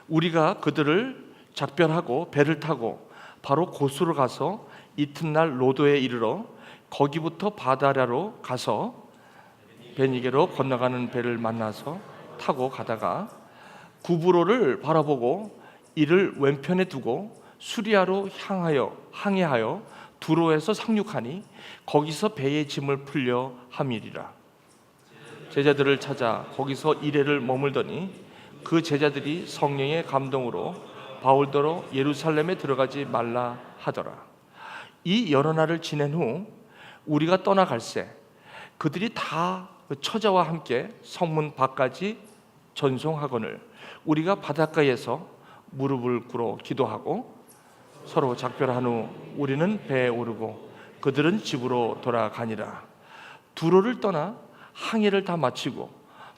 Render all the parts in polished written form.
우리가 그들을 작별하고 배를 타고 바로 고수로 가서 이튿날 로도에 이르러 거기부터 바다라로 가서 베니게로 건너가는 배를 만나서 타고 가다가 구브로를 바라보고 이를 왼편에 두고 수리아로 항해하여 두로에서 상륙하니 거기서 배의 짐을 풀려 함이리라. 제자들을 찾아 거기서 이레를 머물더니 그 제자들이 성령의 감동으로 바울더러 예루살렘에 들어가지 말라 하더라. 이 여러 날을 지낸 후 우리가 떠나갈새 그들이 다 처자와 함께 성문 밖까지 전송하거늘 우리가 바닷가에서 무릎을 꿇어 기도하고 서로 작별한 후 우리는 배에 오르고 그들은 집으로 돌아가니라. 두로를 떠나 항해를 다 마치고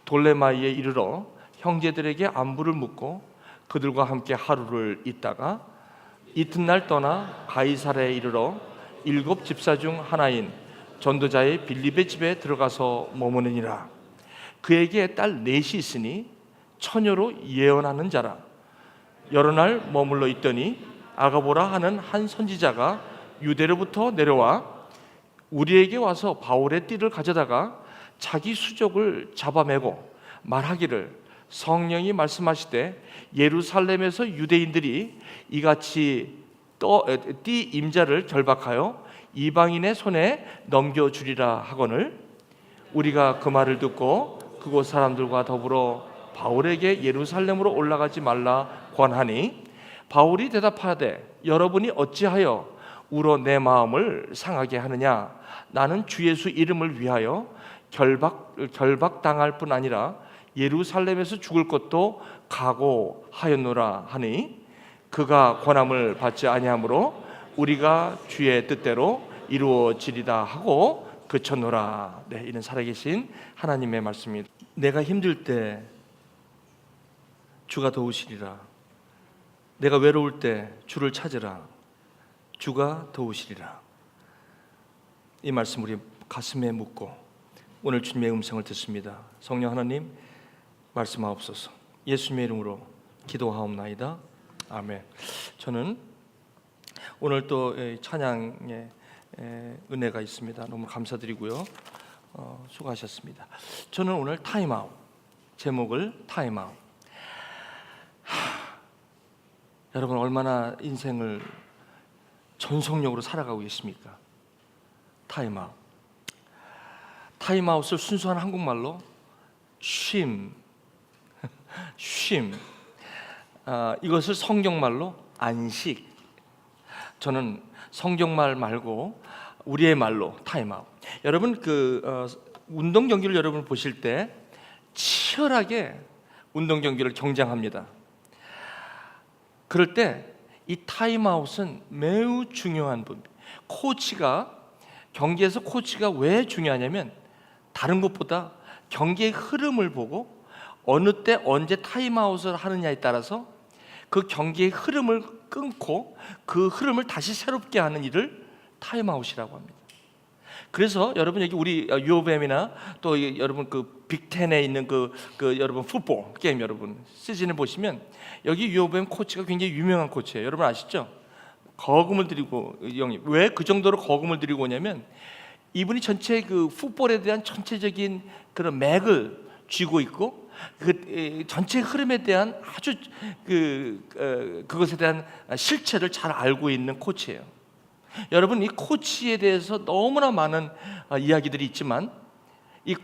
돌레마이에 이르러 형제들에게 안부를 묻고 그들과 함께 하루를 있다가 이튿날 떠나 가이사랴에 이르러 7 집사 중 하나인 전도자의 빌립의 집에 들어가서 머무느니라. 그에게 딸 넷이 있으니 처녀로 예언하는 자라. 여러 날 머물러 있더니 아가보라 하는 한 선지자가 유대로부터 내려와 우리에게 와서 바울의 띠를 가져다가 자기 수족을 잡아매고 말하기를 성령이 말씀하시되 예루살렘에서 유대인들이 이같이 띠 임자를 결박하여 이방인의 손에 넘겨주리라 하거늘 우리가 그 말을 듣고 그곳 사람들과 더불어 바울에게 예루살렘으로 올라가지 말라 권하니 바울이 대답하되 여러분이 어찌하여 울어 내 마음을 상하게 하느냐. 나는 주 예수 이름을 위하여 결박당할 뿐 아니라 예루살렘에서 죽을 것도 각오하였노라 하니 그가 권함을 받지 아니하므로 우리가 주의 뜻대로 이루어지리다 하고 그쳤노라. 네, 이는 살아계신 하나님의 말씀입니다. 내가 힘들 때 주가 도우시리라. 내가 외로울 때 주를 찾으라. 주가 도우시리라. 이 말씀 우리 가슴에 묻고 오늘 주님의 음성을 듣습니다. 성령 하나님 말씀하옵소서. 예수님의 이름으로 기도하옵나이다. 아멘. 저는 오늘 또 찬양의 은혜가 있습니다. 너무 감사드리고요. 수고하셨습니다. 저는 오늘 타임아웃, 제목을 타임아웃. 여러분 얼마나 인생을 전속력으로 살아가고 계십니까? 타임아웃. 타임아웃을 순수한 한국말로 쉼, 이것을 성경말로 안식. 저는 성경말 말고 우리의 말로 타임아웃. 여러분 운동 경기를 여러분 보실 때 치열하게 운동 경기를 경쟁합니다. 그럴 때 이 타임아웃은 매우 중요한 부분입니다. 경기에서 코치가 왜 중요하냐면 다른 것보다 경기의 흐름을 보고 어느 때 언제 타임아웃을 하느냐에 따라서 그 경기의 흐름을 끊고 그 흐름을 다시 새롭게 하는 일을 타임아웃이라고 합니다. 그래서 여러분 여기 우리 UOBM이나 또 여러분 그 빅텐에 있는 여러분 풋볼 게임 여러분 시즌을 보시면 여기 UOBM 코치가 굉장히 유명한 코치예요. 여러분 아시죠? 거금을 들이고 왜 그 정도로 거금을 들이고 오냐면 이분이 전체 그 풋볼에 대한 전체적인 그런 맥을 쥐고 있고 그 전체 흐름에 대한 아주 그것에 대한 실체를 잘 알고 있는 코치예요. 여러분 이 코치에 대해서 너무나 많은 이야기들이 있지만 이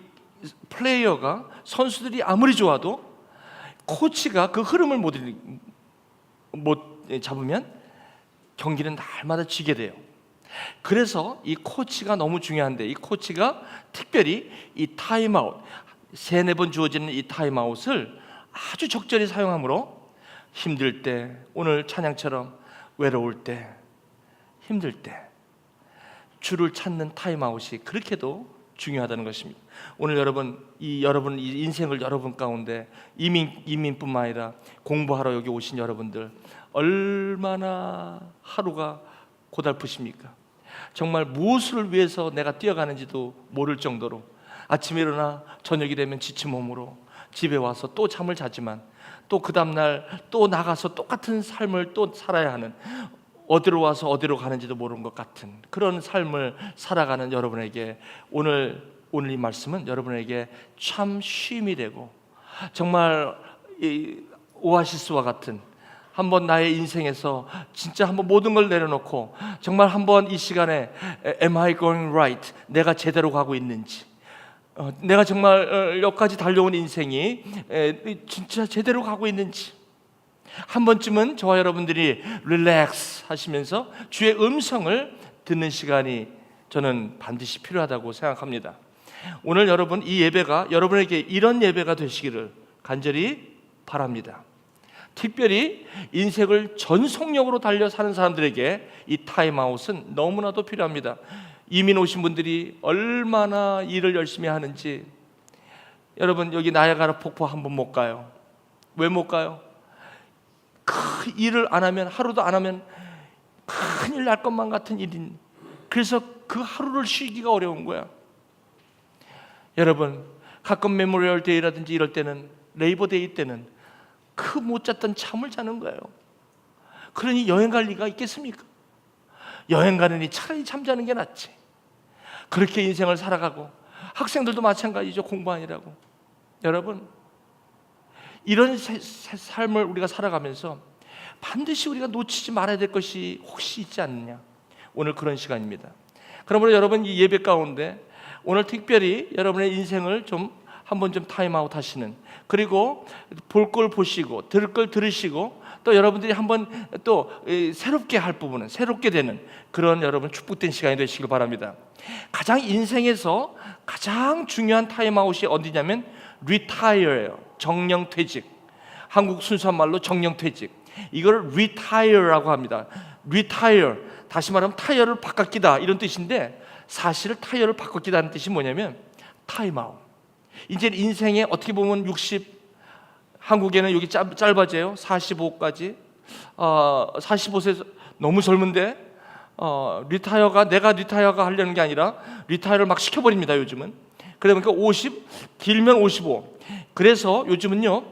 플레이어가 선수들이 아무리 좋아도 코치가 그 흐름을 못 잡으면 경기는 날마다 지게 돼요. 그래서 이 코치가 너무 중요한데 이 코치가 특별히 이 타임아웃 3-4번 주어지는 이 타임아웃을 아주 적절히 사용함으로 힘들 때 오늘 찬양처럼 외로울 때 힘들 때 주를 찾는 타임아웃이 그렇게도 중요하다는 것입니다. 오늘 여러분 이 인생을 여러분 가운데 이민뿐만 아니라 공부하러 여기 오신 여러분들 얼마나 하루가 고달프십니까? 정말 무엇을 위해서 내가 뛰어가는지도 모를 정도로 아침에 일어나 저녁이 되면 지친 몸으로 집에 와서 또 잠을 자지만 또 그 다음날 또 나가서 똑같은 삶을 또 살아야 하는, 어디로 와서 어디로 가는지도 모르는 것 같은 그런 삶을 살아가는 여러분에게 오늘 이 말씀은 여러분에게 참 쉼이 되고 정말 이 오아시스와 같은, 한번 나의 인생에서 진짜 한번 모든 걸 내려놓고 정말 한번 이 시간에 Am I going right? 내가 제대로 가고 있는지, 내가 정말 여기까지 달려온 인생이 진짜 제대로 가고 있는지 한 번쯤은 저와 여러분들이 릴렉스 하시면서 주의 음성을 듣는 시간이 저는 반드시 필요하다고 생각합니다. 오늘 여러분, 이 예배가 여러분에게 이런 예배가 되시기를 간절히 바랍니다. 특별히 인생을 전속력으로 달려 사는 사람들에게 이 타임아웃은 너무나도 필요합니다. 이민 오신 분들이 얼마나 일을 열심히 하는지, 여러분 여기 나야가라 폭포 한번 못 가요. 왜 못 가요? 그 일을 안 하면, 하루도 안 하면 큰일 날 것만 같은 일인, 그래서 그 하루를 쉬기가 어려운 거야. 여러분 가끔 메모리얼 데이라든지 이럴 때는, 레이버 데이 때는 그 못 잤던 잠을 자는 거예요. 그러니 여행 갈 리가 있겠습니까? 여행 가느니 차라리 잠자는 게 낫지. 그렇게 인생을 살아가고, 학생들도 마찬가지죠. 공부하느라고. 여러분 이런 삶을 우리가 살아가면서 반드시 우리가 놓치지 말아야 될 것이 혹시 있지 않느냐, 오늘 그런 시간입니다. 그러므로 여러분 이 예배 가운데 오늘 특별히 여러분의 인생을 좀 한번 좀 타임아웃 하시는, 그리고 볼 걸 보시고 들을 걸 들으시고 또 여러분들이 한번 또 새롭게 할 부분은 새롭게 되는 그런 여러분 축복된 시간이 되시길 바랍니다. 가장 인생에서 가장 중요한 타임아웃이 어디냐면 retire예요. 정년퇴직. 한국 순수한 말로 정년퇴직. 이걸 retire라고 합니다. retire, 다시 말하면 타이어를 바꿔 끼다 이런 뜻인데, 사실 타이어를 바꿔 끼다는 뜻이 뭐냐면 타임아웃. 이제 인생에 어떻게 보면 60, 한국에는 여기 짧아져요. 45까지. 45세 너무 젊은데 리타이어가, 내가 리타이어가 하려는 게 아니라 리타이어를 막 시켜버립니다 요즘은. 그러니까 50, 길면 55. 그래서 요즘은요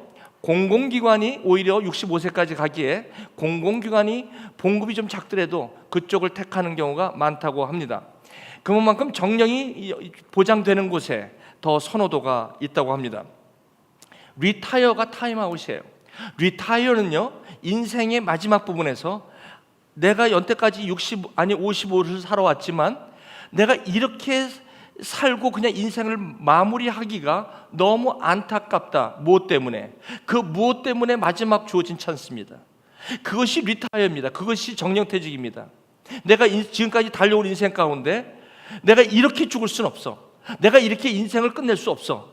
공공기관이 오히려 65세까지 가기에 공공기관이 봉급이 좀 작더라도 그쪽을 택하는 경우가 많다고 합니다. 그만큼 정년이 보장되는 곳에 더 선호도가 있다고 합니다. 리타이어가 타임아웃이에요. 리타이어는요 인생의 마지막 부분에서 내가 연때까지 55를 살아왔지만 내가 이렇게 살고 그냥 인생을 마무리하기가 너무 안타깝다. 무엇 때문에? 그 무엇 때문에 마지막 주어진 찬스입니다. 그것이 리타이어입니다. 그것이 정년퇴직입니다. 내가 지금까지 달려온 인생 가운데 내가 이렇게 죽을 수는 없어. 내가 이렇게 인생을 끝낼 수 없어.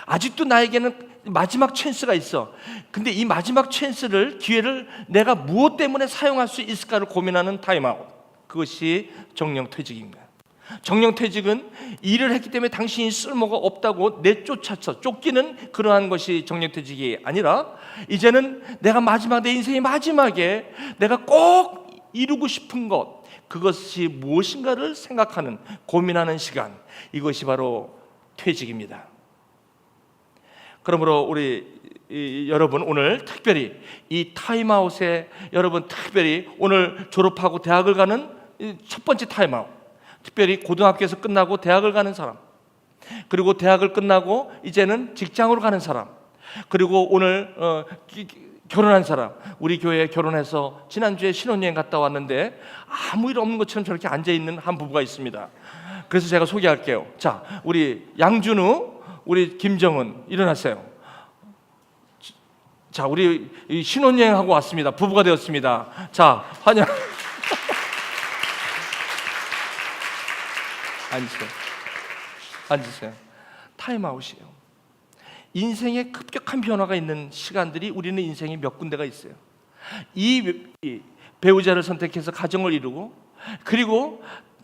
아직도 나에게는 마지막 찬스가 있어. 근데 이 마지막 찬스를, 기회를 내가 무엇 때문에 사용할 수 있을까를 고민하는 타임아웃, 그것이 정년퇴직입니다. 정년퇴직은 일을 했기 때문에 당신이 쓸모가 없다고 내쫓아서 쫓기는 그러한 것이 정년퇴직이 아니라, 이제는 내가 마지막, 내 인생의 마지막에 내가 꼭 이루고 싶은 것, 그것이 무엇인가를 생각하는, 고민하는 시간, 이것이 바로 퇴직입니다. 그러므로 우리 여러분 오늘 특별히 이 타임아웃에, 여러분 특별히 오늘 졸업하고 대학을 가는 첫 번째 타임아웃, 특별히 고등학교에서 끝나고 대학을 가는 사람, 그리고 대학을 끝나고 이제는 직장으로 가는 사람, 그리고 오늘 결혼한 사람, 우리 교회에 결혼해서 지난주에 신혼여행 갔다 왔는데 아무 일 없는 것처럼 저렇게 앉아있는 한 부부가 있습니다. 그래서 제가 소개할게요. 자, 우리 양준우, 우리 김정은, 일어나세요. 자, 우리 신혼여행하고 왔습니다. 부부가 되었습니다. 자, 환영. 앉으세요. 타임아웃이에요. 인생에 급격한 변화가 있는 시간들이 우리는 인생에 몇 군데가 있어요. 이 배우자를 선택해서 가정을 이루고, 그리고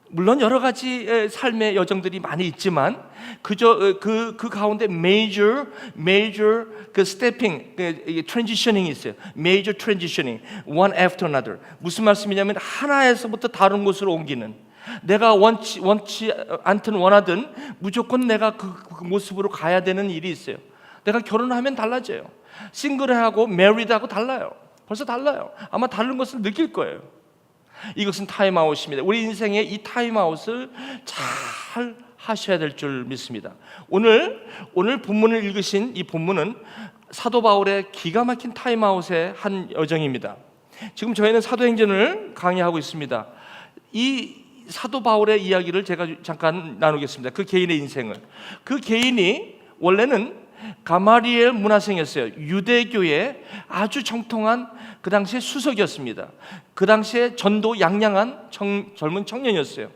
물론 여러 가지 삶의 여정들이 많이 있지만 그 가운데 major 그 stepping, transitioning이 있어요. major transitioning, one after another. 무슨 말씀이냐면 하나에서부터 다른 곳으로 옮기는, 내가 원치 않든 원하든 무조건 내가 그 모습으로 가야 되는 일이 있어요. 내가 결혼하면 달라져요. 싱글하고 메리드하고 달라요. 벌써 달라요. 아마 다른 것을 느낄 거예요. 이것은 타임아웃입니다. 우리 인생의 이 타임아웃을 잘 하셔야 될 줄 믿습니다. 오늘 본문을 읽으신 이 본문은 사도 바울의 기가 막힌 타임아웃의 한 여정입니다. 지금 저희는 사도행전을 강의하고 있습니다. 이 사도 바울의 이야기를 제가 잠깐 나누겠습니다. 그 개인의 인생을. 그 개인이 원래는 가마리엘 문화생이었어요. 유대교의 아주 정통한 그 당시의 수석이었습니다. 그 당시에 전도 양양한 젊은 청년이었어요.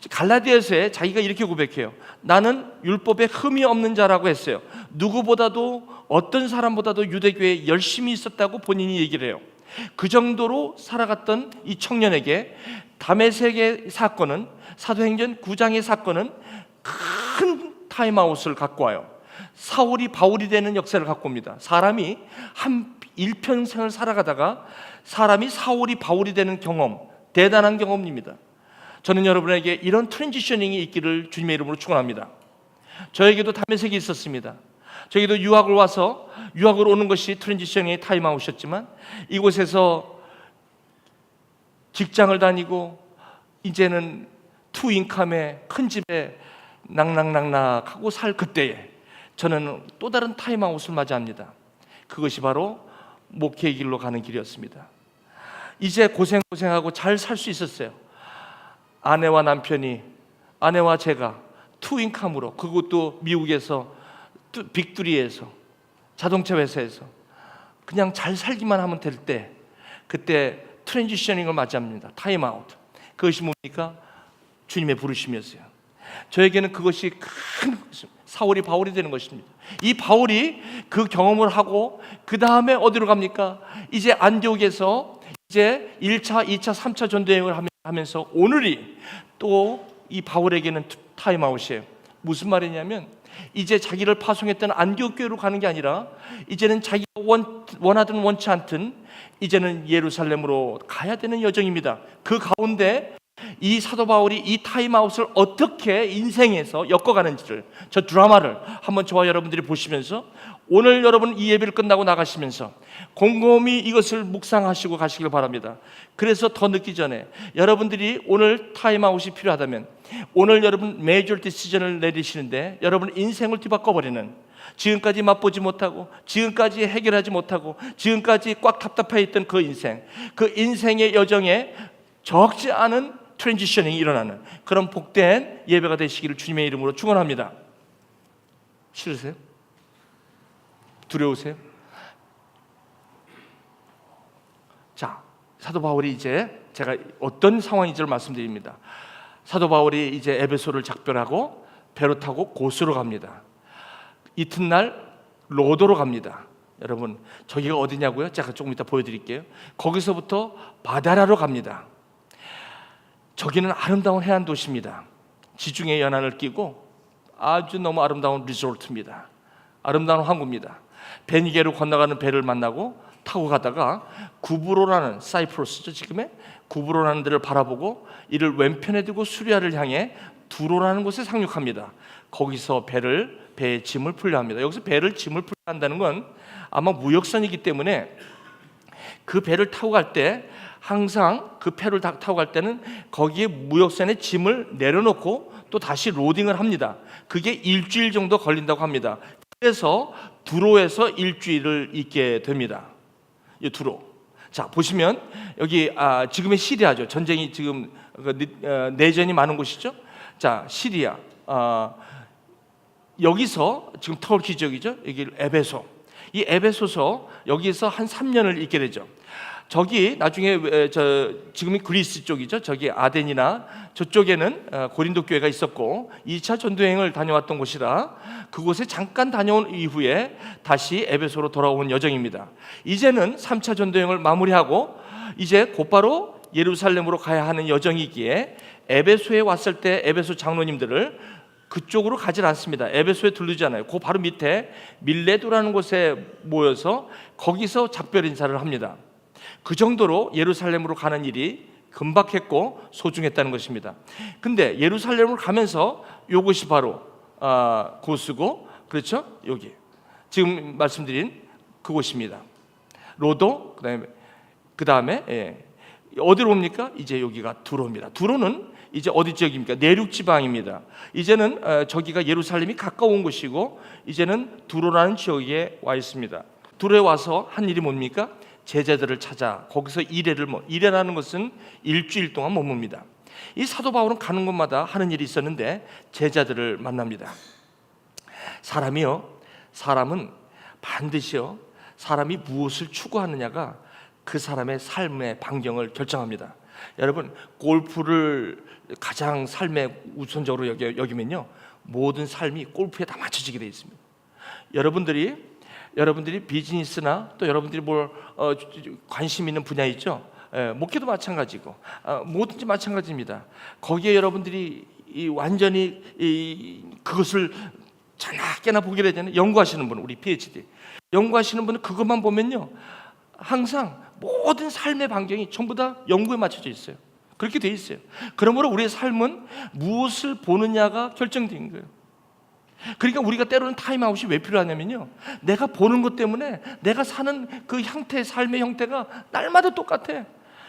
갈라디아서에 자기가 이렇게 고백해요. 나는 율법에 흠이 없는 자라고 했어요. 누구보다도 어떤 사람보다도 유대교에 열심히 있었다고 본인이 얘기를 해요. 그 정도로 살아갔던 이 청년에게 다메섹의 사건은, 사도행전 9장의 사건은 큰 타임아웃을 갖고 와요. 사울이 바울이 되는 역사를 갖고 옵니다. 사람이 한 일평생을 살아가다가 사람이 사울이 바울이 되는 경험, 대단한 경험입니다. 저는 여러분에게 이런 트랜지셔닝이 있기를 주님의 이름으로 축원합니다. 저에게도 다메섹이 있었습니다. 저에게도 유학을 와서 유학을 오는 것이 트랜지셔닝의 타임아웃이었지만 이곳에서 직장을 다니고 이제는 투인컴에 큰 집에 낙낙낙낙하고 살 그때에 저는 또 다른 타임아웃을 맞이합니다. 그것이 바로 목회의 길로 가는 길이었습니다. 이제 고생하고 잘 살 수 있었어요. 아내와 남편이, 아내와 제가 투인컴으로, 그것도 미국에서 빅3에서 자동차 회사에서 그냥 잘 살기만 하면 될 때, 그때 트랜지셔닝을 맞이합니다. 타임아웃. 그것이 뭡니까? 주님의 부르심이었어요. 저에게는 그것이 큰 사울이 바울이 되는 것입니다. 이 바울이 그 경험을 하고 그 다음에 어디로 갑니까? 이제 안디옥에서 이제 1차, 2차, 3차 전도여행을 하면서 오늘이 또 이 바울에게는 타임아웃이에요. 무슨 말이냐면 이제 자기를 파송했던 안디옥 교회로 가는 게 아니라 이제는 자기가 원하든 원치 않든 이제는 예루살렘으로 가야 되는 여정입니다. 그 가운데 이 사도 바울이 이 타임아웃을 어떻게 인생에서 엮어가는지를, 저 드라마를 한번 저와 여러분들이 보시면서 오늘 여러분 이 예배를 끝나고 나가시면서 곰곰이 이것을 묵상하시고 가시길 바랍니다. 그래서 더 늦기 전에 여러분들이 오늘 타임아웃이 필요하다면 오늘 여러분 메이저 디시전을 내리시는데 여러분 인생을 뒤바꿔버리는, 지금까지 맛보지 못하고 지금까지 해결하지 못하고 지금까지 꽉 답답해 있던 그 인생의 여정에 적지 않은 트랜지셔닝이 일어나는 그런 복된 예배가 되시기를 주님의 이름으로 축원합니다. 싫으세요? 두려우세요? 자, 사도 바울이 이제 제가 어떤 상황인지를 말씀드립니다. 사도 바울이 이제 에베소를 작별하고 배로 타고 고수로 갑니다. 이튿날 로도로 갑니다. 여러분, 저기가 어디냐고요? 제가 조금 이따 보여드릴게요. 거기서부터 바다라로 갑니다. 저기는 아름다운 해안 도시입니다. 지중해 연안을 끼고 아주 너무 아름다운 리조트입니다. 아름다운 항구입니다. 베니게로 건너가는 배를 만나고 타고 가다가 구브로라는, 사이프러스죠 지금의 구브로라는 데를 바라보고 이를 왼편에 두고 수리아를 향해 두로라는 곳에 상륙합니다. 거기서 배의 짐을 풀려합니다. 여기서 배를 짐을 풀려한다는 건 아마 무역선이기 때문에 그 배를 타고 갈 때 항상 그 배를 타고 갈 때는 거기에 무역선에 짐을 내려놓고 또 다시 로딩을 합니다. 그게 일주일 정도 걸린다고 합니다. 그래서 두로에서 일주일을 있게 됩니다. 이 두로. 자, 보시면 여기 지금의 시리아죠. 전쟁이 지금 내전이 많은 곳이죠. 자, 시리아. 여기서 지금 터키 지역이죠. 여기 에베소. 이 에베소서 여기서 한 3년을 있게 되죠. 저기 나중에 지금이 그리스 쪽이죠. 저기 아덴이나 저쪽에는 고린도 교회가 있었고 2차 전도여행을 다녀왔던 곳이라 그곳에 잠깐 다녀온 이후에 다시 에베소로 돌아온 여정입니다. 이제는 3차 전도여행을 마무리하고 이제 곧바로 예루살렘으로 가야 하는 여정이기에 에베소에 왔을 때 에베소 장로님들을 그쪽으로 가질 않습니다. 에베소에 들르지 않아요. 그 바로 밑에 밀레도라는 곳에 모여서 거기서 작별 인사를 합니다. 그 정도로 예루살렘으로 가는 일이 금박했고 소중했다는 것입니다. 근데 예루살렘을 가면서 이것이 바로 고수고, 그렇죠? 여기 지금 말씀드린 그곳입니다. 로도, 그다음에 어디로 옵니까? 이제 여기가 두로입니다. 두로는 이제 어디 지역입니까? 내륙 지방입니다. 이제는 저기가 예루살렘이 가까운 곳이고, 이제는 두로라는 지역에 와 있습니다. 두로에 와서 한 일이 뭡니까? 제자들을 찾아 거기서 일해라는 것은 일주일 동안 머뭅니다. 이 사도 바울은 가는 곳마다 하는 일이 있었는데 제자들을 만납니다. 사람은 반드시요, 사람이 무엇을 추구하느냐가 그 사람의 삶의 반경을 결정합니다. 여러분, 골프를 가장 삶의 우선적으로 여기면요, 모든 삶이 골프에 다 맞춰지게 되어 있습니다. 여러분들이 비즈니스나 또 여러분들이 관심 있는 분야 있죠. 목회도 마찬가지고 뭐든지 마찬가지입니다. 거기에 여러분들이 완전히 그것을 자나깨나 보게 되잖아요. 연구하시는 분, 우리 PhD 연구하시는 분은 그것만 보면요, 항상 모든 삶의 반경이 전부 다 연구에 맞춰져 있어요. 그렇게 돼 있어요. 그러므로 우리의 삶은 무엇을 보느냐가 결정된 거예요. 그러니까 우리가 때로는 타임아웃이 왜 필요하냐면요, 내가 보는 것 때문에 내가 사는 그 형태, 삶의 형태가 날마다 똑같아.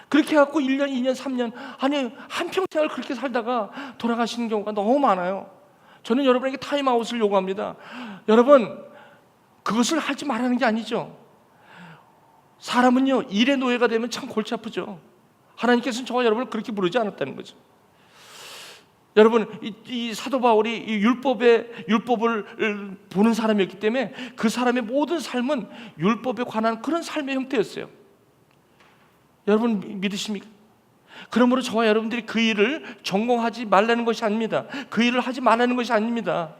그렇게 해갖고 1년, 2년, 3년, 아니 한평생을 그렇게 살다가 돌아가시는 경우가 너무 많아요. 저는 여러분에게 타임아웃을 요구합니다. 여러분, 그것을 하지 말라는 게 아니죠. 사람은요, 일의 노예가 되면 참 골치 아프죠. 하나님께서는 저와 여러분을 그렇게 부르지 않았다는 거죠. 여러분, 이 사도 바울이 이 율법을 보는 사람이었기 때문에 그 사람의 모든 삶은 율법에 관한 그런 삶의 형태였어요. 여러분 믿으십니까? 그러므로 저와 여러분들이 그 일을 전공하지 말라는 것이 아닙니다. 그 일을 하지 말라는 것이 아닙니다.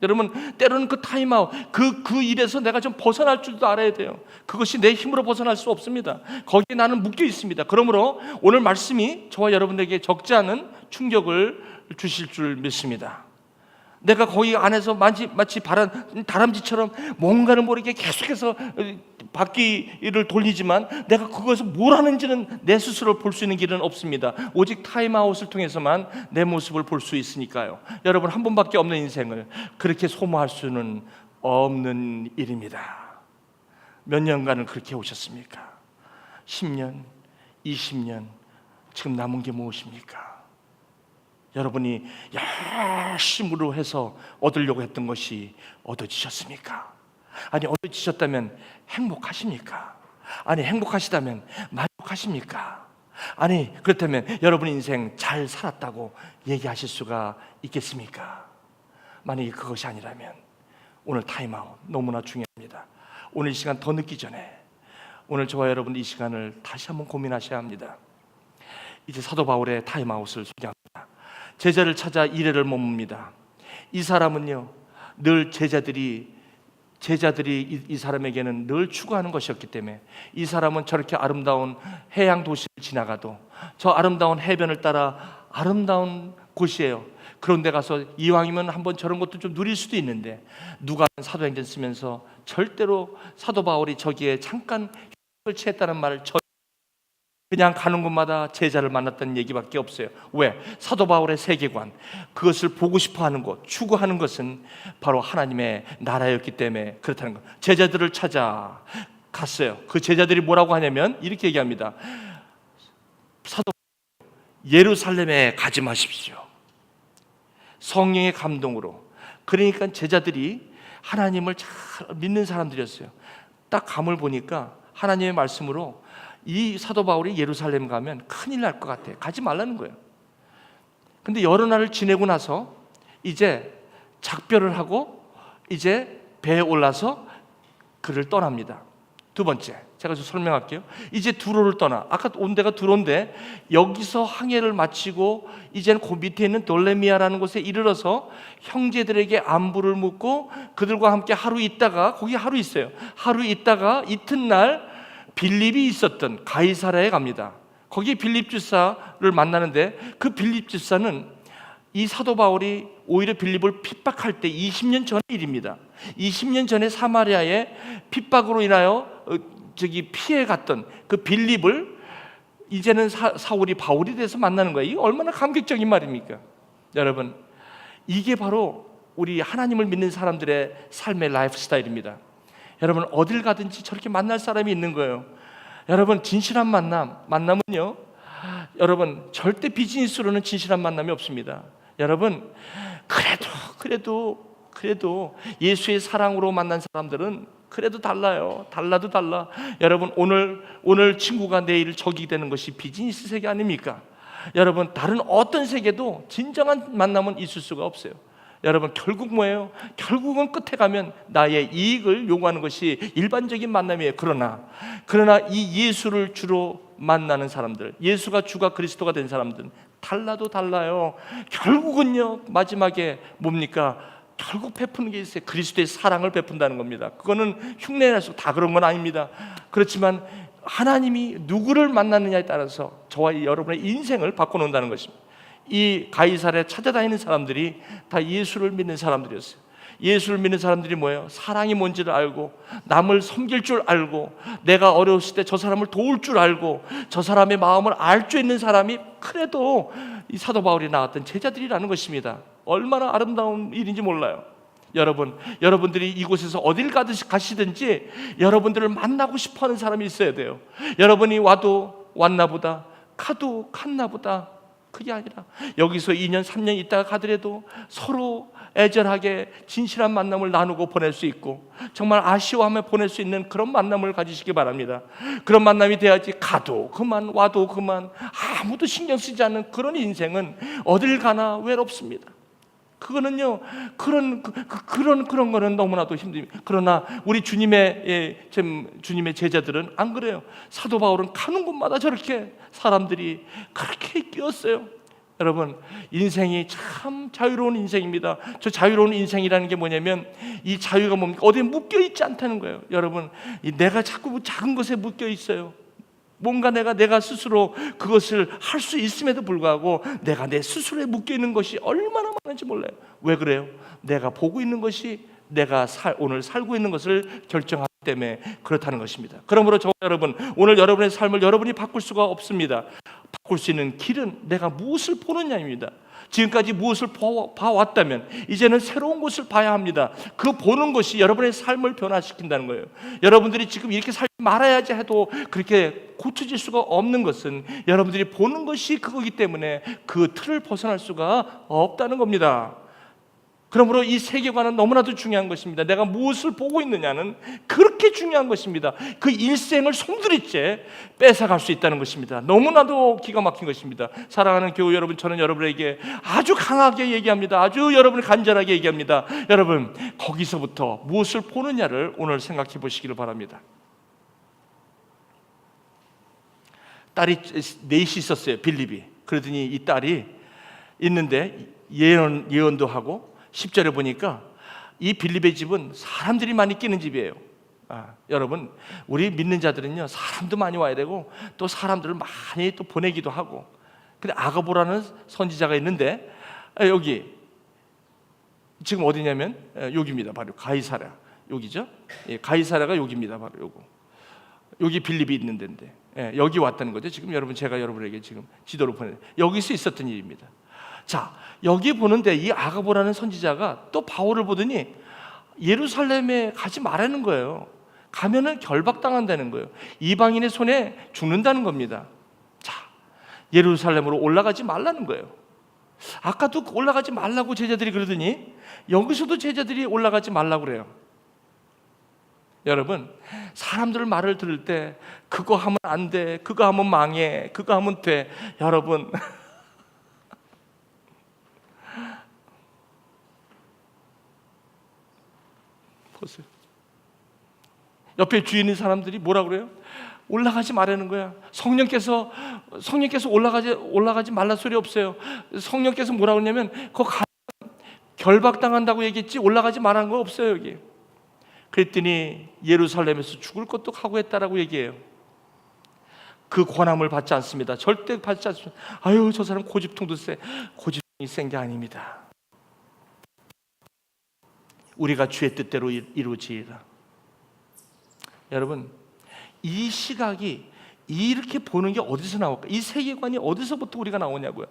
여러분, 때로는 그 타임아웃, 그 일에서 내가 좀 벗어날 줄도 알아야 돼요. 그것이 내 힘으로 벗어날 수 없습니다. 거기에 나는 묶여 있습니다. 그러므로 오늘 말씀이 저와 여러분들에게 적지 않은 충격을 주실 줄 믿습니다. 내가 거기 안에서 마치 다람쥐처럼 뭔가를 모르게 계속해서 바퀴를 돌리지만 내가 그것을 뭘 하는지는 내 스스로 볼 수 있는 길은 없습니다. 오직 타임아웃을 통해서만 내 모습을 볼 수 있으니까요. 여러분, 한 번밖에 없는 인생을 그렇게 소모할 수는 없는 일입니다. 몇 년간을 그렇게 오셨습니까? 10년, 20년, 지금 남은 게 무엇입니까? 여러분이 열심으로 해서 얻으려고 했던 것이 얻어지셨습니까? 아니, 얻어지셨다면 행복하십니까? 아니, 행복하시다면 만족하십니까? 아니, 그렇다면 여러분 인생 잘 살았다고 얘기하실 수가 있겠습니까? 만약에 그것이 아니라면 오늘 타임아웃 너무나 중요합니다. 오늘 이 시간 더 늦기 전에 오늘 저와 여러분 이 시간을 다시 한번 고민하셔야 합니다. 이제 사도 바울의 타임아웃을 소개합니다. 제자를 찾아 이래를 머뭅니다. 이 사람은요, 늘 제자들이 이 사람에게는 늘 추구하는 것이었기 때문에 이 사람은 저렇게 아름다운 해양 도시를 지나가도 저 아름다운 해변을 따라 아름다운 곳이에요. 그런데 가서 이왕이면 한번 저런 것도 좀 누릴 수도 있는데, 누가 사도행전 쓰면서 절대로 사도 바울이 저기에 잠깐 휴식을 취했다는 말을 그냥 가는 곳마다 제자를 만났다는 얘기밖에 없어요. 왜? 사도 바울의 세계관, 그것을 보고 싶어하는 것, 추구하는 것은 바로 하나님의 나라였기 때문에 그렇다는 것. 제자들을 찾아 갔어요. 그 제자들이 뭐라고 하냐면 이렇게 얘기합니다. 사도 예루살렘에 가지 마십시오. 성령의 감동으로. 그러니까 제자들이 하나님을 잘 믿는 사람들이었어요. 딱 감을 보니까 하나님의 말씀으로 이 사도 바울이 예루살렘 가면 큰일 날 것 같아. 가지 말라는 거예요. 근데 여러 날을 지내고 나서 이제 작별을 하고 이제 배에 올라서 그를 떠납니다. 두 번째, 제가 좀 설명할게요. 이제 두로를 떠나. 아까 온 데가 두로인데 여기서 항해를 마치고 이제는 그 밑에 있는 돌레미아라는 곳에 이르러서 형제들에게 안부를 묻고 그들과 함께 하루 있다가, 거기 하루 있어요. 하루 있다가 이튿날 빌립이 있었던 가이사랴에 갑니다. 거기 빌립 집사를 만나는데 그 빌립 집사는 이 사도 바울이 오히려 빌립을 핍박할 때 20년 전의 일입니다. 20년 전에 사마리아에 핍박으로 인하여 피해 갔던 그 빌립을 이제는 사울이 바울이 돼서 만나는 거예요. 이게 얼마나 감격적인 말입니까? 여러분, 이게 바로 우리 하나님을 믿는 사람들의 삶의 라이프 스타일입니다. 여러분, 어딜 가든지 저렇게 만날 사람이 있는 거예요. 여러분, 진실한 만남은요, 여러분, 절대 비즈니스로는 진실한 만남이 없습니다. 여러분, 그래도 예수의 사랑으로 만난 사람들은 그래도 달라요. 달라도 달라. 여러분, 오늘 친구가 내일 적이 되는 것이 비즈니스 세계 아닙니까? 여러분, 다른 어떤 세계도 진정한 만남은 있을 수가 없어요. 여러분, 결국 뭐예요? 결국은 끝에 가면 나의 이익을 요구하는 것이 일반적인 만남이에요. 그러나 이 예수를 주로 만나는 사람들, 예수가 주가 그리스도가 된 사람들은 달라도 달라요. 결국은요, 마지막에 뭡니까? 결국 베푸는 게 있어요. 그리스도의 사랑을 베푼다는 겁니다. 그거는 흉내내서 다 그런 건 아닙니다. 그렇지만 하나님이 누구를 만나느냐에 따라서 저와 여러분의 인생을 바꿔놓는다는 것입니다. 이 가이사랴에 찾아다니는 사람들이 다 예수를 믿는 사람들이었어요. 예수를 믿는 사람들이 뭐예요? 사랑이 뭔지를 알고, 남을 섬길 줄 알고, 내가 어려웠을 때 저 사람을 도울 줄 알고, 저 사람의 마음을 알 줄 있는 사람이 그래도 이 사도 바울이 나왔던 제자들이라는 것입니다. 얼마나 아름다운 일인지 몰라요. 여러분들이 이곳에서 어딜 가시든지 여러분들을 만나고 싶어하는 사람이 있어야 돼요. 여러분이 와도 왔나 보다, 가도 갔나 보다, 그게 아니라 여기서 2년 3년 있다가 가더라도 서로 애절하게 진실한 만남을 나누고 보낼 수 있고, 정말 아쉬워하며 보낼 수 있는 그런 만남을 가지시기 바랍니다. 그런 만남이 돼야지 가도 그만 와도 그만 아무도 신경 쓰지 않는 그런 인생은 어딜 가나 외롭습니다. 그거는요, 그런 거는 너무나도 힘듭니다. 그러나 우리 주님의 제자들은 안 그래요. 사도 바울은 가는 곳마다 저렇게 사람들이 그렇게 끼었어요. 여러분, 인생이 참 자유로운 인생입니다. 저 자유로운 인생이라는 게 뭐냐면, 이 자유가 뭡니까? 어디에 묶여 있지 않다는 거예요. 여러분, 내가 자꾸 작은 것에 묶여 있어요. 뭔가 내가 스스로 그것을 할 수 있음에도 불구하고 내가 내 스스로에 묶여 있는 것이 얼마나 많은지 몰라요. 왜 그래요? 내가 보고 있는 것이 내가 오늘 살고 있는 것을 결정하기 때문에 그렇다는 것입니다. 그러므로 여러분, 오늘 여러분의 삶을 여러분이 바꿀 수가 없습니다. 바꿀 수 있는 길은 내가 무엇을 보느냐입니다. 지금까지 무엇을 봐왔다면 이제는 새로운 것을 봐야 합니다. 그 보는 것이 여러분의 삶을 변화시킨다는 거예요. 여러분들이 지금 이렇게 살지 말아야지 해도 그렇게 고쳐질 수가 없는 것은 여러분들이 보는 것이 그거기 때문에 그 틀을 벗어날 수가 없다는 겁니다. 그러므로 이 세계관은 너무나도 중요한 것입니다. 내가 무엇을 보고 있느냐는 그렇게 중요한 것입니다. 그 일생을 송두리째 뺏어갈 수 있다는 것입니다. 너무나도 기가 막힌 것입니다. 사랑하는 교우 여러분, 저는 여러분에게 아주 강하게 얘기합니다. 아주 여러분을 간절하게 얘기합니다. 여러분, 거기서부터 무엇을 보느냐를 오늘 생각해 보시기를 바랍니다. 딸이 넷이 있었어요. 빌립이. 그러더니 이 딸이 있는데 예언도 하고, 10절에 보니까 이 빌립의 집은 사람들이 많이 끼는 집이에요. 여러분, 우리 믿는 자들은요, 사람도 많이 와야 되고 또 사람들을 많이 또 보내기도 하고. 근데 아가보라는 선지자가 있는데, 여기 지금 어디냐면 여기입니다. 바로 가이사랴, 여기죠. 가이사랴가 여기입니다. 바로 요거. 여기 빌립이 있는 데인데, 여기 왔다는 거죠. 지금 제가 여러분에게 지금 지도로 보내, 여기서 있었던 일입니다. 자, 여기 보는데 이 아가보라는 선지자가 또 바울을 보더니 예루살렘에 가지 말라는 거예요. 가면은 결박당한다는 거예요. 이방인의 손에 죽는다는 겁니다. 자, 예루살렘으로 올라가지 말라는 거예요. 아까도 올라가지 말라고 제자들이 그러더니 여기서도 제자들이 올라가지 말라고 그래요. 여러분, 사람들 말을 들을 때 그거 하면 안 돼, 그거 하면 망해, 그거 하면 돼. 여러분, 보세요. 옆에 주위 있는 사람들이 뭐라 그래요? 올라가지 말라는 거야. 성령께서 올라가지 말라 소리 없어요. 성령께서 뭐라 그러냐면 그거 결박당한다고 얘기했지 올라가지 말라는 거 없어요, 여기. 그랬더니 예루살렘에서 죽을 것도 각오했다라고 얘기해요. 그 권함을 받지 않습니다. 절대 받지 않습니다. 아유, 저 사람 고집통도 세. 고집통이 센 게 아닙니다. 우리가 주의 뜻대로 이루어지리라. 여러분, 이 시각이 이렇게 보는 게 어디서 나올까? 이 세계관이 어디서부터 우리가 나오냐고요.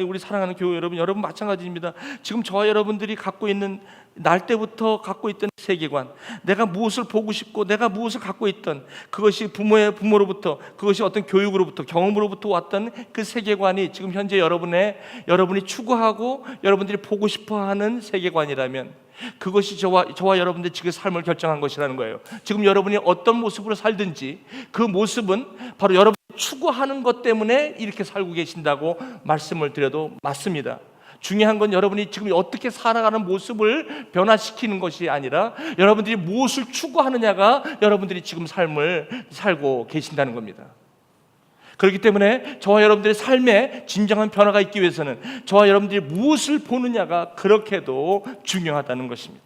우리 사랑하는 교회 여러분 마찬가지입니다. 지금 저와 여러분들이 갖고 있는, 날 때부터 갖고 있던 세계관, 내가 무엇을 보고 싶고 내가 무엇을 갖고 있던, 그것이 부모로부터, 그것이 어떤 교육으로부터, 경험으로부터 왔던 그 세계관이 지금 현재 여러분이 추구하고 여러분들이 보고 싶어하는 세계관이라면, 그것이 저와 여러분들 지금 삶을 결정한 것이라는 거예요. 지금 여러분이 어떤 모습으로 살든지 그 모습은 바로 여러분이 추구하는 것 때문에 이렇게 살고 계신다고 말씀을 드려도 맞습니다. 중요한 건 여러분이 지금 어떻게 살아가는 모습을 변화시키는 것이 아니라 여러분들이 무엇을 추구하느냐가 여러분들이 지금 삶을 살고 계신다는 겁니다. 그렇기 때문에 저와 여러분들의 삶에 진정한 변화가 있기 위해서는 저와 여러분들이 무엇을 보느냐가 그렇게도 중요하다는 것입니다.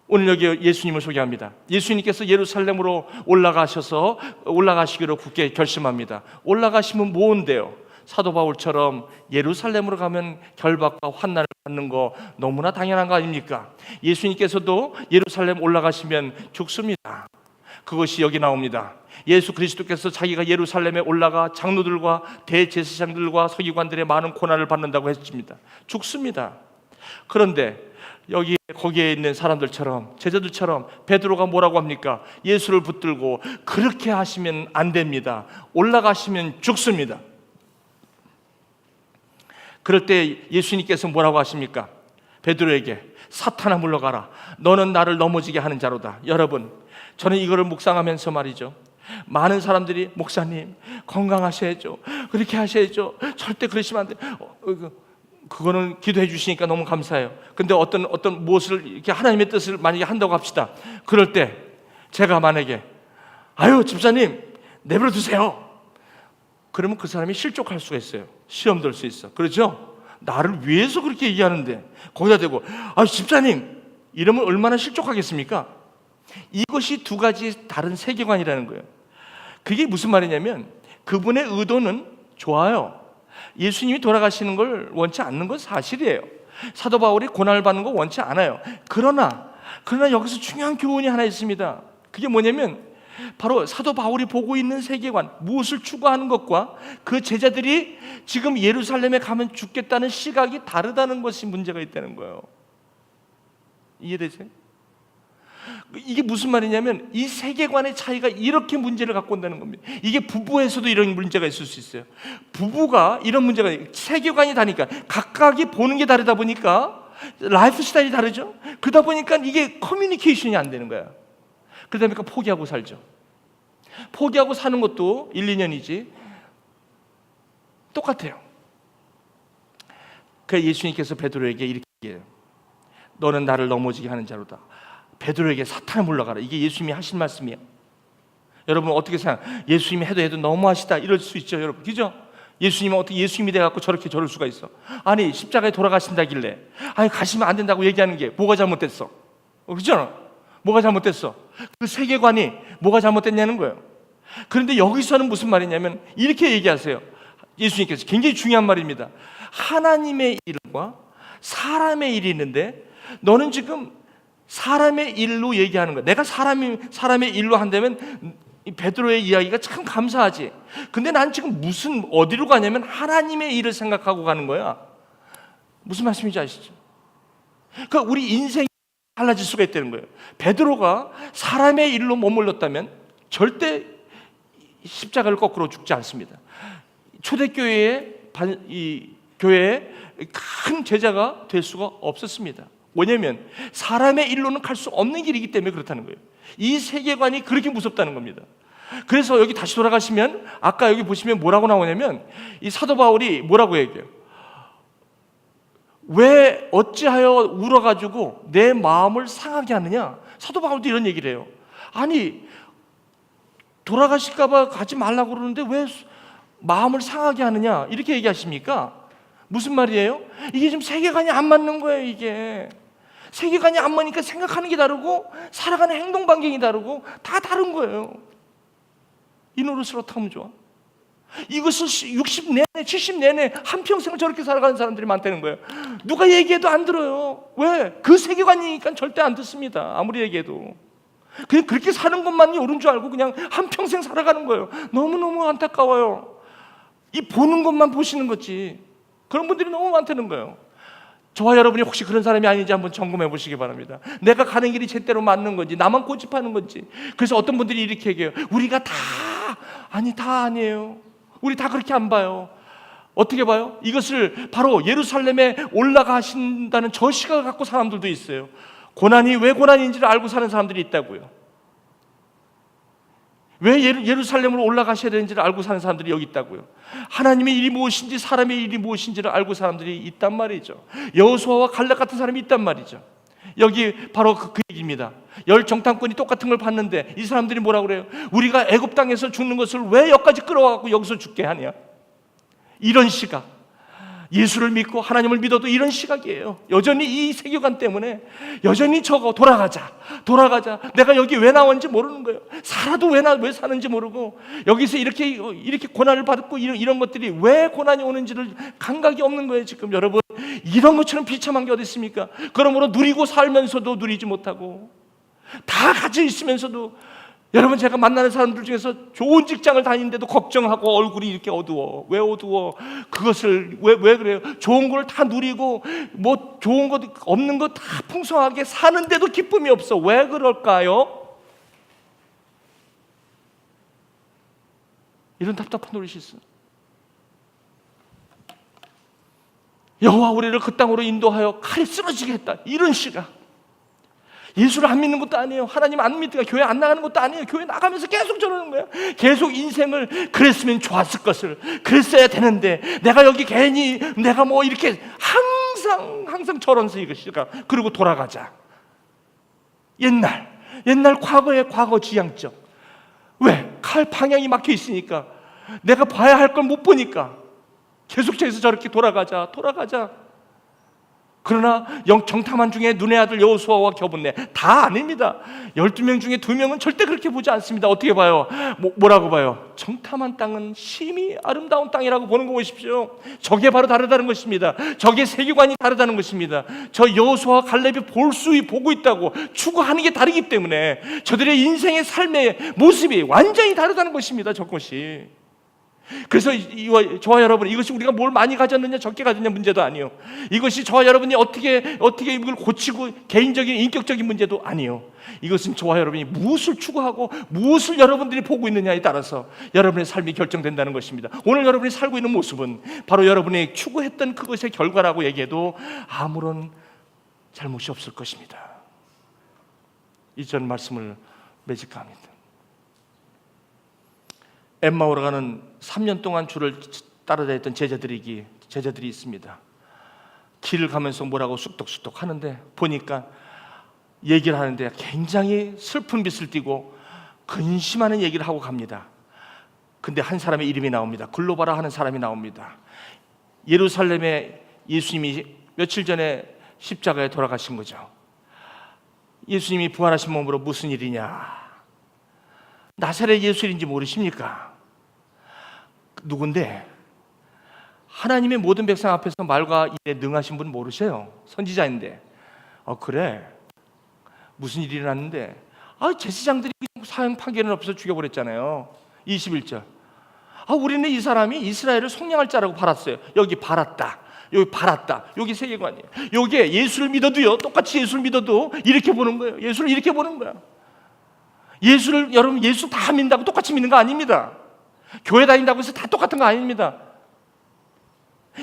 오늘 여기 예수님을 소개합니다. 예수님께서 예루살렘으로 올라가시기로 굳게 결심합니다. 올라가시면 뭔데요? 사도 바울처럼 예루살렘으로 가면 결박과 환난을 받는 거 너무나 당연한 거 아닙니까? 예수님께서도 예루살렘 올라가시면 죽습니다. 그것이 여기 나옵니다. 예수 그리스도께서 자기가 예루살렘에 올라가 장로들과 대제사장들과 서기관들의 많은 고난을 받는다고 했습니다. 죽습니다. 그런데 거기에 있는 사람들처럼, 제자들처럼 베드로가 뭐라고 합니까? 예수를 붙들고 그렇게 하시면 안 됩니다. 올라가시면 죽습니다. 그럴 때 예수님께서 뭐라고 하십니까? 베드로에게 사탄아 물러가라. 너는 나를 넘어지게 하는 자로다. 여러분, 저는 이거를 묵상하면서 말이죠, 많은 사람들이 목사님 건강하셔야죠, 그렇게 하셔야죠, 절대 그러시면 안 돼요. 그거는 기도해 주시니까 너무 감사해요. 근데 어떤 무엇을 이렇게 하나님의 뜻을 만약에 한다고 합시다. 그럴 때 제가 만약에 아유 집사님 내버려 두세요, 그러면 그 사람이 실족할 수가 있어요. 시험 들 수 있어. 그렇죠? 나를 위해서 그렇게 얘기하는데 거기다 대고 아유 집사님 이러면 얼마나 실족하겠습니까? 이것이 두 가지 다른 세계관이라는 거예요. 그게 무슨 말이냐면 그분의 의도는 좋아요. 예수님이 돌아가시는 걸 원치 않는 건 사실이에요. 사도 바울이 고난을 받는 거 원치 않아요. 그러나 여기서 중요한 교훈이 하나 있습니다. 그게 뭐냐면 바로 사도 바울이 보고 있는 세계관, 무엇을 추구하는 것과 그 제자들이 지금 예루살렘에 가면 죽겠다는 시각이 다르다는 것이 문제가 있다는 거예요. 이해되세요? 이게 무슨 말이냐면 이 세계관의 차이가 이렇게 문제를 갖고 온다는 겁니다. 이게 부부에서도 이런 문제가 있을 수 있어요. 부부가 이런 문제가, 세계관이 다르니까 각각이 보는 게 다르다 보니까 라이프 스타일이 다르죠. 그러다 보니까 이게 커뮤니케이션이 안 되는 거야. 그러다 보니까 포기하고 살죠. 포기하고 사는 것도 1, 2년이지 똑같아요. 그래서 예수님께서 베드로에게 이렇게 얘기해요. 너는 나를 넘어지게 하는 자로다. 베드로에게 사탄아 물러가라. 이게 예수님이 하신 말씀이에요. 여러분 어떻게 생각해요? 예수님이 해도 너무하시다 이럴 수 있죠, 여러분. 그죠? 예수님은 어떻게 예수님이 돼갖고 저럴 수가 있어? 아니 십자가에 돌아가신다길래 아니 가시면 안 된다고 얘기하는 게 뭐가 잘못됐어? 그죠? 뭐가 잘못됐어? 그 세계관이 뭐가 잘못됐냐는 거예요. 그런데 여기서는 무슨 말이냐면 이렇게 얘기하세요. 예수님께서 굉장히 중요한 말입니다. 하나님의 일과 사람의 일이 있는데 너는 지금 사람의 일로 얘기하는 거야. 내가 사람의 일로 한다면 베드로의 이야기가 참 감사하지. 근데 난 지금 어디로 가냐면 하나님의 일을 생각하고 가는 거야. 무슨 말씀인지 아시죠? 그러니까 우리 인생이 달라질 수가 있다는 거예요. 베드로가 사람의 일로 머물렀다면 절대 십자가를 거꾸로 죽지 않습니다. 초대교회의 교회의 큰 제자가 될 수가 없었습니다. 뭐냐면 사람의 일로는 갈 수 없는 길이기 때문에 그렇다는 거예요. 이 세계관이 그렇게 무섭다는 겁니다. 그래서 여기 다시 돌아가시면 아까 여기 보시면 뭐라고 나오냐면 이 사도 바울이 뭐라고 얘기해요? 왜 어찌하여 울어가지고 내 마음을 상하게 하느냐? 사도 바울도 이런 얘기를 해요. 아니 돌아가실까봐 가지 말라고 그러는데 왜 마음을 상하게 하느냐? 이렇게 얘기하십니까? 무슨 말이에요? 이게 지금 세계관이 안 맞는 거예요. 이게 세계관이 안 맞으니까 생각하는 게 다르고 살아가는 행동 반경이 다르고 다 다른 거예요. 이 노릇을 어떻게 하면 좋아? 이것을 60 내내 70 내내 한평생을 저렇게 살아가는 사람들이 많다는 거예요. 누가 얘기해도 안 들어요. 왜? 그 세계관이니까 절대 안 듣습니다. 아무리 얘기해도. 그냥 그렇게 사는 것만이 옳은 줄 알고 그냥 한평생 살아가는 거예요. 너무너무 안타까워요. 이 보는 것만 보시는 거지. 그런 분들이 너무 많다는 거예요. 저와 여러분이 혹시 그런 사람이 아닌지 한번 점검해 보시기 바랍니다. 내가 가는 길이 제대로 맞는 건지, 나만 고집하는 건지. 그래서 어떤 분들이 이렇게 얘기해요. 우리가 다 아니에요. 우리 다 그렇게 안 봐요. 어떻게 봐요? 이것을 바로 예루살렘에 올라가신다는 저 시각을 갖고 사람들도 있어요. 고난이 왜 고난인지를 알고 사는 사람들이 있다고요. 왜 예루살렘으로 올라가셔야 되는지를 알고 사는 사람들이 여기 있다고요. 하나님의 일이 무엇인지, 사람의 일이 무엇인지를 알고 사람들이 있단 말이죠. 여호수아와 갈렙 같은 사람이 있단 말이죠. 여기 바로 그 얘기입니다. 열 정탐꾼이 똑같은 걸 봤는데 이 사람들이 뭐라고 그래요? 우리가 애굽 땅에서 죽는 것을 왜 여기까지 끌어와갖고 여기서 죽게 하냐? 이런 시각. 예수를 믿고 하나님을 믿어도 이런 시각이에요. 여전히 이 세계관 때문에 여전히 돌아가자. 내가 여기 왜 나왔는지 모르는 거예요. 살아도 왜 사는지 모르고 여기서 이렇게 고난을 받고 이런 것들이 왜 고난이 오는지를 감각이 없는 거예요. 지금 여러분, 이런 것처럼 비참한 게 어디 있습니까? 그러므로 누리고 살면서도 누리지 못하고 다 가져 있으면서도, 여러분, 제가 만나는 사람들 중에서 좋은 직장을 다니는데도 걱정하고 얼굴이 이렇게 어두워. 왜 어두워? 그것을 왜 그래요? 좋은 걸 다 누리고 뭐 좋은 것 없는 거 다 풍성하게 사는데도 기쁨이 없어. 왜 그럴까요? 이런 답답한 노릇이 있어. 여호와 우리를 그 땅으로 인도하여 칼에 쓰러지게 했다. 이런 시각. 예수를 안 믿는 것도 아니에요. 하나님 안 믿으니까 교회 안 나가는 것도 아니에요. 교회 나가면서 계속 저러는 거예요. 계속 인생을 그랬으면 좋았을 것을, 그랬어야 되는데 내가 여기 괜히 내가 뭐 이렇게 항상 저런 시각. 그리고 돌아가자. 옛날 과거의 과거 지향적. 왜? 칼 방향이 막혀 있으니까, 내가 봐야 할 걸 못 보니까 계속해서 저렇게 돌아가자. 그러나 정탐한 중에 눈의 아들 여호수아와 겨본네 다 아닙니다. 12명 중에 2명은 절대 그렇게 보지 않습니다. 어떻게 봐요? 뭐라고 봐요? 정탐한 땅은 심히 아름다운 땅이라고 보는 거 보십시오. 저게 바로 다르다는 것입니다. 저게 세계관이 다르다는 것입니다. 저 여호수아와 갈렙이 보고 있다고 추구하는 게 다르기 때문에 저들의 인생의 삶의 모습이 완전히 다르다는 것입니다. 저것이. 그래서 저와 여러분, 이것이 우리가 뭘 많이 가졌느냐 적게 가졌느냐 문제도 아니요. 이것이 저와 여러분이 어떻게 이걸 고치고 개인적인 인격적인 문제도 아니요. 이것은 저와 여러분이 무엇을 추구하고 무엇을 여러분들이 보고 있느냐에 따라서 여러분의 삶이 결정된다는 것입니다. 오늘 여러분이 살고 있는 모습은 바로 여러분이 추구했던 그것의 결과라고 얘기해도 아무런 잘못이 없을 것입니다. 이전 말씀을 매직합니다. 엠마오로 가는 3년 동안 주를 따라다녔던 제자들이 있습니다. 길을 가면서 뭐라고 쑥덕쑥덕 하는데 보니까 얘기를 하는데 굉장히 슬픈 빛을 띠고 근심하는 얘기를 하고 갑니다. 근데 한 사람의 이름이 나옵니다. 글로바라 하는 사람이 나옵니다. 예루살렘에 예수님이 며칠 전에 십자가에 돌아가신 거죠. 예수님이 부활하신 몸으로 무슨 일이냐? 나사렛 예수인지 모르십니까? 누군데? 하나님의 모든 백성 앞에서 말과 일에 능하신 분 모르세요? 선지자인데. 그래? 무슨 일이 일어났는데? 제사장들이 사형 판결은 없어서 죽여버렸잖아요. 21절. 우리는 이 사람이 이스라엘을 속량할 자라고 팔았어요. 여기 팔았다. 여기 세계관이에요. 여기에 예수를 믿어도요, 똑같이 예수를 믿어도 이렇게 보는 거예요. 예수를 이렇게 보는 거야. 예수를, 여러분, 예수 다 믿는다고 똑같이 믿는 거 아닙니다. 교회 다닌다고 해서 다 똑같은 거 아닙니다.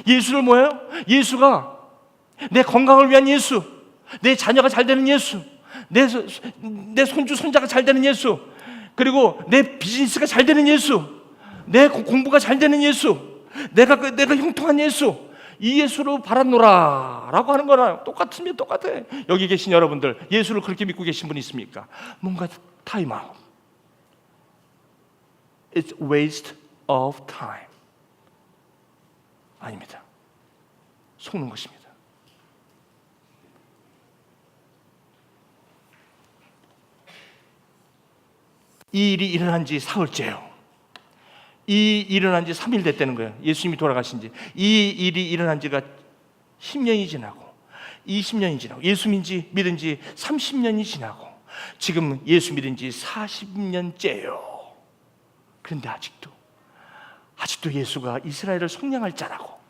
예수를 뭐예요? 예수가 내 건강을 위한 예수, 내 자녀가 잘 되는 예수, 내 손주 손자가 잘 되는 예수, 그리고 내 비즈니스가 잘 되는 예수, 내 공부가 잘 되는 예수, 내가 형통한 예수, 이 예수로 바라노라 라고 하는 거랑 똑같으면 똑같아. 여기 계신 여러분들, 예수를 그렇게 믿고 계신 분 있습니까? 뭔가 타임아웃. It's waste of time. 아닙니다. 속는 것입니다. 이 일이 일어난 지 사흘째예요. 이 일어난 지 3일 됐다는 거예요. 예수님이 돌아가신 지. 이 일이 일어난 지가 10년이 지나고 20년이 지나고 예수 믿은 지 30년이 지나고 지금 예수 믿은 지 40년째예요. 그런데 아직도 예수가 이스라엘을 속량할 자라고,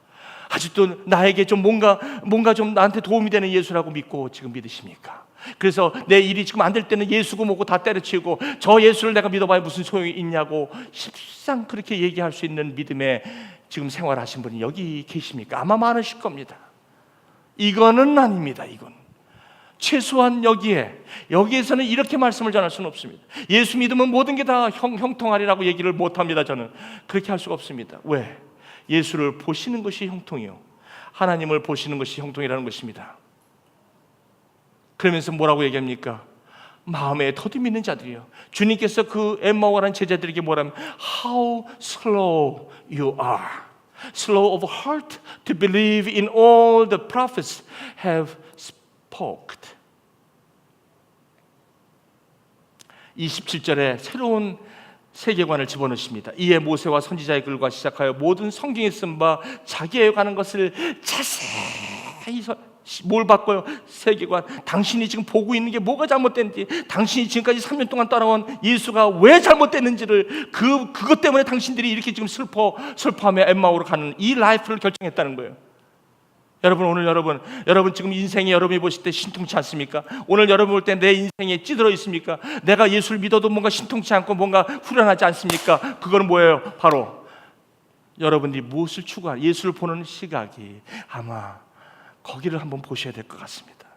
아직도 나에게 좀 뭔가 좀 나한테 도움이 되는 예수라고 믿고 지금 믿으십니까? 그래서 내 일이 지금 안 될 때는 예수고 뭐고 다 때려치우고 저 예수를 내가 믿어봐야 무슨 소용이 있냐고 십상 그렇게 얘기할 수 있는 믿음에 지금 생활하신 분이 여기 계십니까? 아마 많으실 겁니다. 이거는 아닙니다. 이건 최소한 여기에서는 이렇게 말씀을 전할 수는 없습니다. 예수 믿으면 모든 게 다 형통하리라고 얘기를 못합니다. 저는 그렇게 할 수가 없습니다. 왜? 예수를 보시는 것이 형통이요, 하나님을 보시는 것이 형통이라는 것입니다. 그러면서 뭐라고 얘기합니까? 마음에 더듬이 있는 자들이요. 주님께서 그 엠마오라는 제자들에게 뭐라면 How slow you are, slow of heart to believe in all the prophets have spoken. 27절에 새로운 세계관을 집어넣으십니다. 이에 모세와 선지자의 글과 시작하여 모든 성경에 쓴 바 자기에 관한 것을 자세히 뭘 바꿔요? 세계관. 당신이 지금 보고 있는 게 뭐가 잘못됐는지, 당신이 지금까지 3년 동안 따라온 예수가 왜 잘못됐는지를 그것 때문에 당신들이 이렇게 지금 슬퍼하며 엠마오로 가는 이 라이프를 결정했다는 거예요. 여러분, 오늘 여러분 지금 인생에 여러분이 보실 때 신통치 않습니까? 오늘 여러분 볼 때 내 인생에 찌들어 있습니까? 내가 예수를 믿어도 뭔가 신통치 않고 뭔가 후련하지 않습니까? 그거는 뭐예요? 바로 여러분들이 무엇을 추구하는, 예수를 보는 시각이 아마 거기를 한번 보셔야 될 것 같습니다.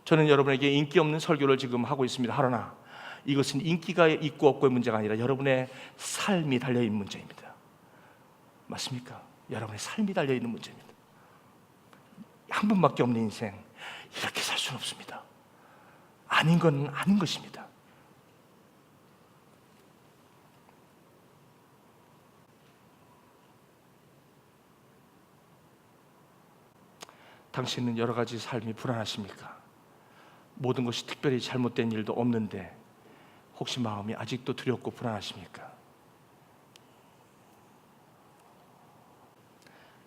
저는 여러분에게 인기 없는 설교를 지금 하고 있습니다. 하러나 이것은 인기가 있고 없고의 문제가 아니라 여러분의 삶이 달려있는 문제입니다. 맞습니까? 여러분의 삶이 달려있는 문제입니다. 한 번밖에 없는 인생, 이렇게 살 수는 없습니다. 아닌 건 아닌 것입니다. 당신은 여러 가지 삶이 불안하십니까? 모든 것이 특별히 잘못된 일도 없는데 혹시 마음이 아직도 두렵고 불안하십니까?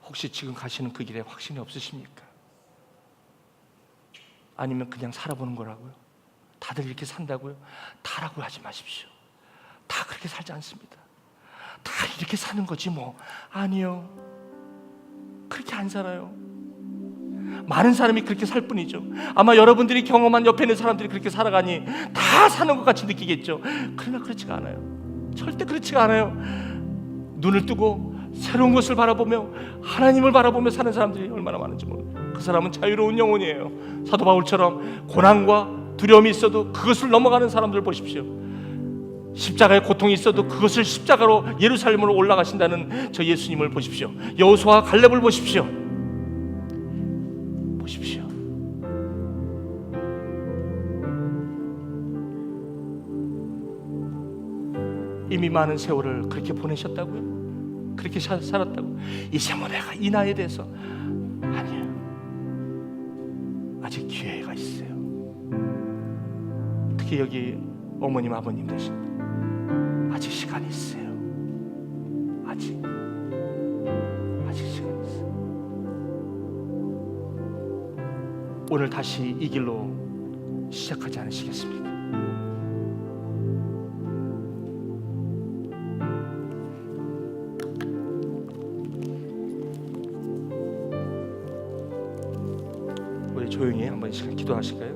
혹시 지금 가시는 그 길에 확신이 없으십니까? 아니면 그냥 살아보는 거라고요? 다들 이렇게 산다고요? 다라고 하지 마십시오. 다 그렇게 살지 않습니다. 다 이렇게 사는 거지 뭐. 아니요, 그렇게 안 살아요. 많은 사람이 그렇게 살 뿐이죠. 아마 여러분들이 경험한 옆에 있는 사람들이 그렇게 살아가니 다 사는 것 같이 느끼겠죠. 그러나 그렇지가 않아요. 절대 그렇지가 않아요. 눈을 뜨고 새로운 것을 바라보며 하나님을 바라보며 사는 사람들이 얼마나 많은지 모릅니다. 그 사람은 자유로운 영혼이에요. 사도 바울처럼 고난과 두려움이 있어도 그것을 넘어가는 사람들 보십시오. 십자가의 고통이 있어도 그것을 십자가로 예루살렘으로 올라가신다는 저 예수님을 보십시오. 여호수아와 갈렙을 보십시오. 이미 많은 세월을 그렇게 보내셨다고요? 그렇게 살았다고? 이제 뭐 내가 이 나이에 대해서 아니에요. 아직 기회가 있어요. 특히 여기 어머님 아버님 되신 분, 아직 시간이 있어요. 아직 시간이 있어요. 오늘 다시 이 길로 시작하지 않으시겠습니까? 조용히 한번 시간 기도하실까요?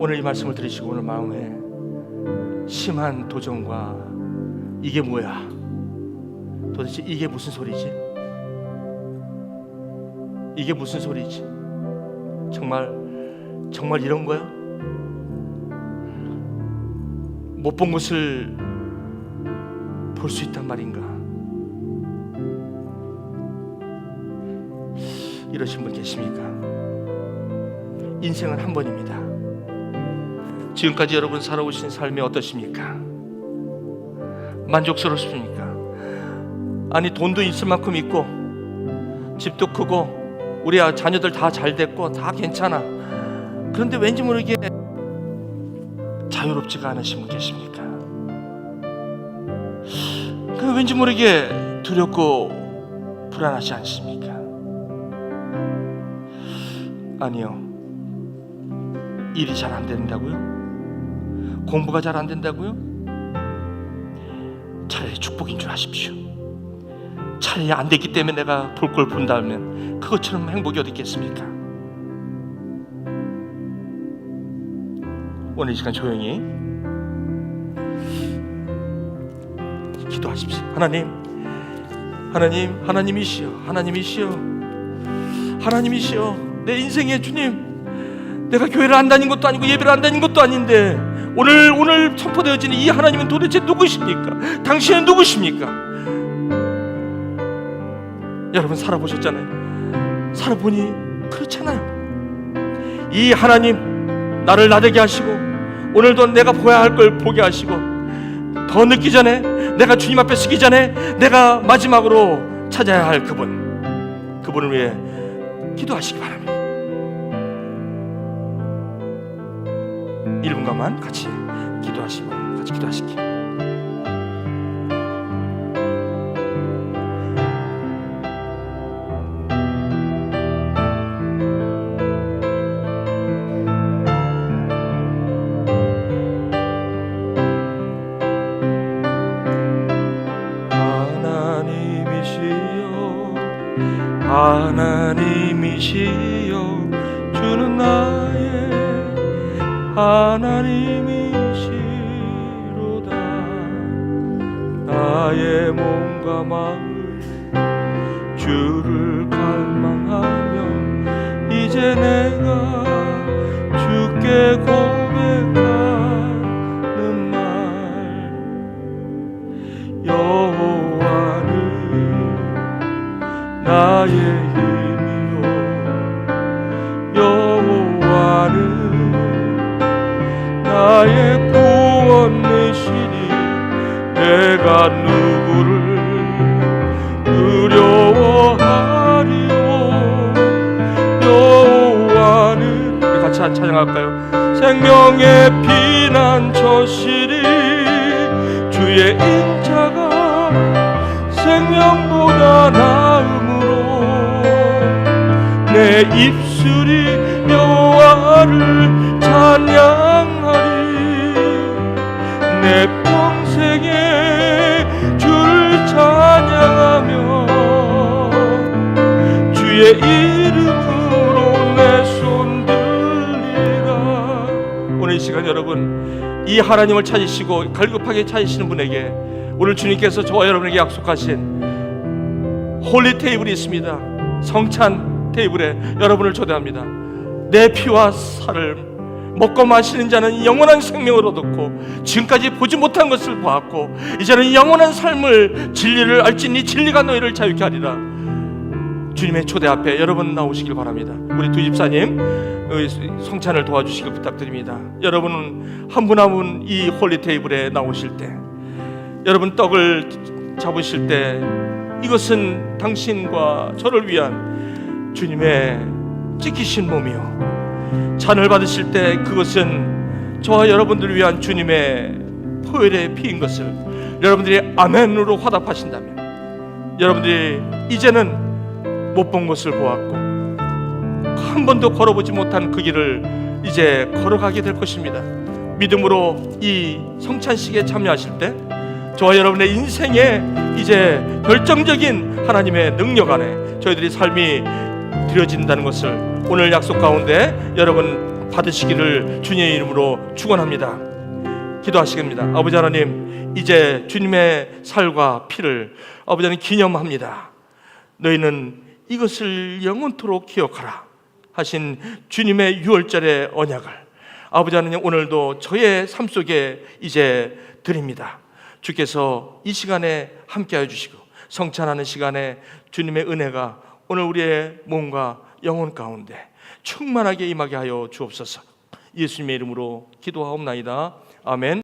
오늘 이 말씀을 들으시고 오늘 마음에 심한 도전과 이게 뭐야? 도대체 이게 무슨 소리지? 이게 무슨 소리지? 정말 이런 거야? 못 본 것을 볼 수 있단 말인가? 이러신 분 계십니까? 인생은 한 번입니다. 지금까지 여러분 살아오신 삶이 어떠십니까? 만족스럽습니까? 아니, 돈도 있을 만큼 있고 집도 크고 우리 자녀들 다 잘 됐고 다 괜찮아. 그런데 왠지 모르게 자유롭지가 않으신 분 계십니까? 그 왠지 모르게 두렵고 불안하지 않습니까? 아니요. 일이 잘 안 된다고요? 공부가 잘 안 된다고요? 차라리 축복인 줄 아십시오. 차라리 안 됐기 때문에 내가 볼 걸 본다면 그것처럼 행복이 어디 있겠습니까? 오늘 이 시간 조용히 기도하십시오. 하나님이시여, 내 인생의 주님, 내가 교회를 안 다닌 것도 아니고 예배를 안 다닌 것도 아닌데 오늘 선포되어지는 이 하나님은 도대체 누구십니까? 당신은 누구십니까? 여러분 살아보셨잖아요. 살아보니 그렇잖아요. 이 하나님 나를 나대게 하시고 오늘도 내가 보아야 할 걸 보게 하시고 더 늦기 전에, 내가 주님 앞에 서기 전에 내가 마지막으로 찾아야 할 그분을 위해 기도하시기 바랍니다. 1분간만 같이 기도하실게요. 하나님이시여, 주는 나의 하나님이시로다. 나의 몸과 마음 주를 갈망하며 이제 내가 주께 고백하는 말, 여호와는 나의 힘이요, 여호와는 나의 구원 되시니 내가 누구를 두려워하리요. 여호와는, 우리 같이 찬양할까요? 생명의 피난처시니 주의 인자가 생명보다 나음으로 내 입술이 여호와를 찬양하리. 내 평생에 주를 찬양하며 주의 이름으로 내 손 들리라. 오늘 이 시간 여러분, 이 하나님을 찾으시고 갈급하게 찾으시는 분에게 오늘 주님께서 저와 여러분에게 약속하신 홀리 테이블이 있습니다. 성찬 테이블에 여러분을 초대합니다. 내 피와 살을 먹고 마시는 자는 영원한 생명을 얻었고 지금까지 보지 못한 것을 보았고 이제는 영원한 삶을, 진리를 알지니 진리가 너희를 자유케 하리라. 주님의 초대 앞에 여러분 나오시길 바랍니다. 우리 두 집사님 성찬을 도와주시길 부탁드립니다. 여러분은 한 분 한 분 이 홀리 테이블에 나오실 때, 여러분 떡을 잡으실 때 이것은 당신과 저를 위한 주님의 찢기신 몸이요, 잔을 받으실 때 그것은 저와 여러분들을 위한 주님의 포혈의 피인 것을 여러분들이 아멘으로 화답하신다면, 여러분들이 이제는 못 본 것을 보았고 한 번도 걸어보지 못한 그 길을 이제 걸어가게 될 것입니다. 믿음으로 이 성찬식에 참여하실 때 저와 여러분의 인생에 이제 결정적인 하나님의 능력 안에 저희들이 삶이 드려진다는 것을 오늘 약속 가운데 여러분 받으시기를 주님의 이름으로 축원합니다. 기도하시겠습니다. 아버지 하나님, 이제 주님의 살과 피를 아버지 하나님 기념합니다. 너희는 이것을 영원토록 기억하라 하신 주님의 유월절의 언약을 아버지 하나님 오늘도 저의 삶 속에 이제 드립니다. 주께서 이 시간에 함께해 주시고 성찬하는 시간에 주님의 은혜가 오늘 우리의 몸과 영혼 가운데 충만하게 임하게 하여 주옵소서. 예수님의 이름으로 기도하옵나이다. 아멘.